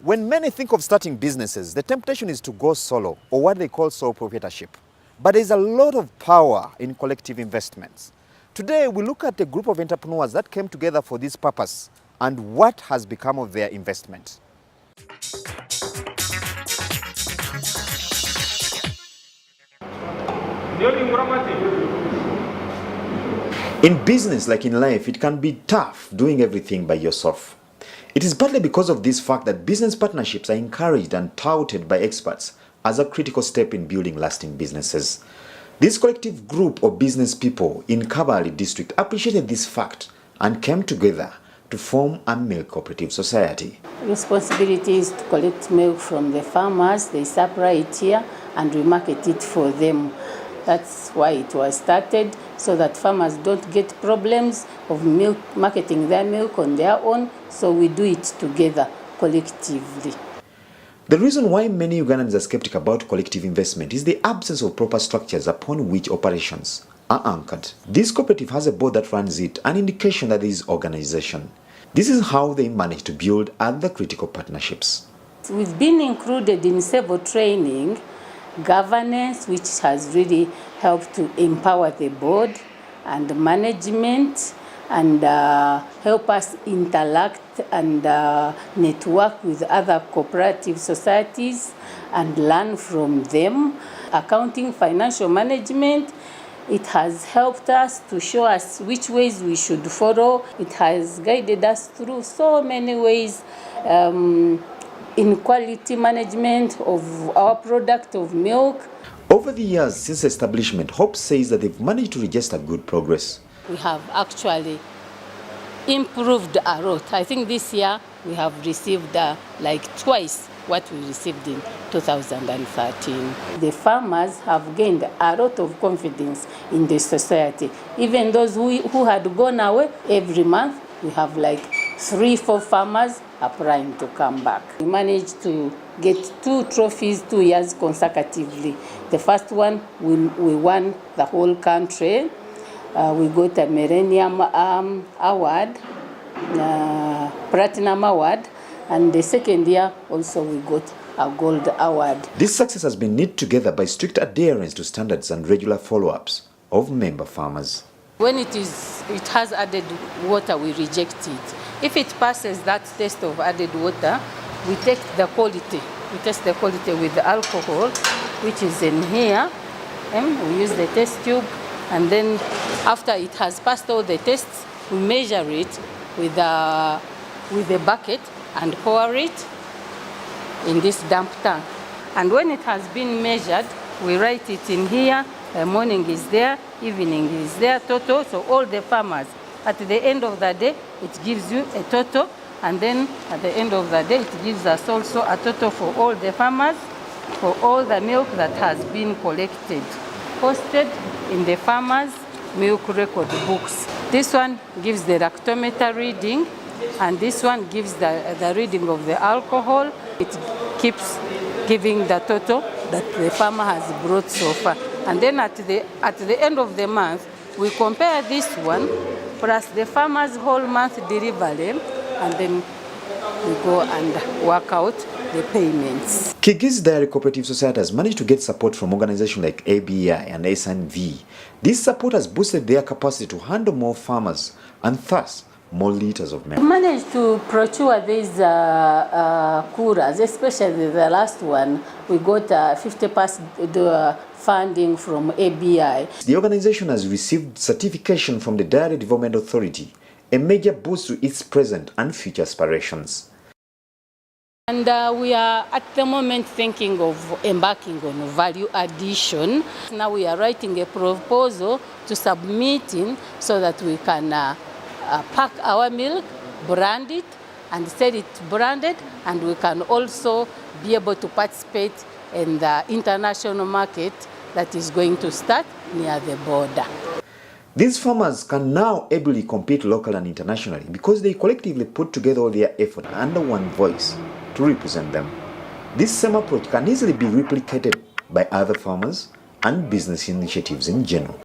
When many think of starting businesses, the temptation is to go solo, or what they call sole proprietorship. But there's a lot of power in collective investments. Today, we look at a group of entrepreneurs that came together for this purpose and what has become of their investment. In business, like in life, it can be tough doing everything by yourself. It is partly because of this fact that business partnerships are encouraged and touted by experts as a critical step in building lasting businesses. This collective group of business people in Kabale district appreciated this fact and came together to form a milk cooperative society. Responsibility is to collect milk from the farmers, they supply it here and we market it for them. That's why it was started, so that farmers don't get problems of milk, marketing their milk on their own, so we do it together, collectively. The reason why many Ugandans are skeptical about collective investment is the absence of proper structures upon which operations are anchored. This cooperative has a board that runs it, an indication that there is organization. This is how they manage to build other critical partnerships. We've been included in several training, governance, which has really helped to empower the board and management and help us interact and network with other cooperative societies and learn from them. Accounting, financial management, it has helped us to show us which ways we should follow. It has guided us through so many ways in quality management of our product of milk. Over the years since establishment, Hope says that they've managed to register good progress. We have actually improved a lot. I think this year we have received like twice what we received in 2013. The farmers have gained a lot of confidence in the society. Even those who had gone away, every month we have like 3-4 farmers applying to come back. We managed to get 2 trophies 2 years consecutively. The first one, we won the whole country. We got a Millennium Award, Platinum Award, and the second year also we got a Gold Award. This success has been knit together by strict adherence to standards and regular follow-ups of member farmers. When it has added water, we reject it. If it passes that test of added water, we take the quality. We test the quality with the alcohol, which is in here. We use the test tube, and then after it has passed all the tests, we measure it with a bucket and pour it in this dump tank. And when it has been measured, we write it in here. Morning is there, evening is there, total. So all the farmers, at the end of the day, it gives you a total. And then at the end of the day, it gives us also a total for all the farmers, for all the milk that has been collected, posted in the farmers' milk record books. This one gives the lactometer reading, and this one gives the reading of the alcohol. It keeps giving the total that the farmer has brought so far. And then at the end of the month, we compare this one plus the farmer's whole month delivery, and then we go and work out the payments. Kigezi Dairy Cooperative Society has managed to get support from organizations like ABI and SNV. This support has boosted their capacity to handle more farmers and thus more liters of milk. We managed to procure these coolers, especially the last one. We got 50% funding from ABI. The organization has received certification from the Dairy Development Authority, a major boost to its present and future aspirations. And we are at the moment thinking of embarking on value addition. Now we are writing a proposal to submit in so that we can pack our milk, brand it, and sell it branded, and we can also be able to participate in the international market that is going to start near the border. These farmers can now ably compete locally and internationally because they collectively put together all their effort under one voice to represent them. This same approach can easily be replicated by other farmers and business initiatives in general.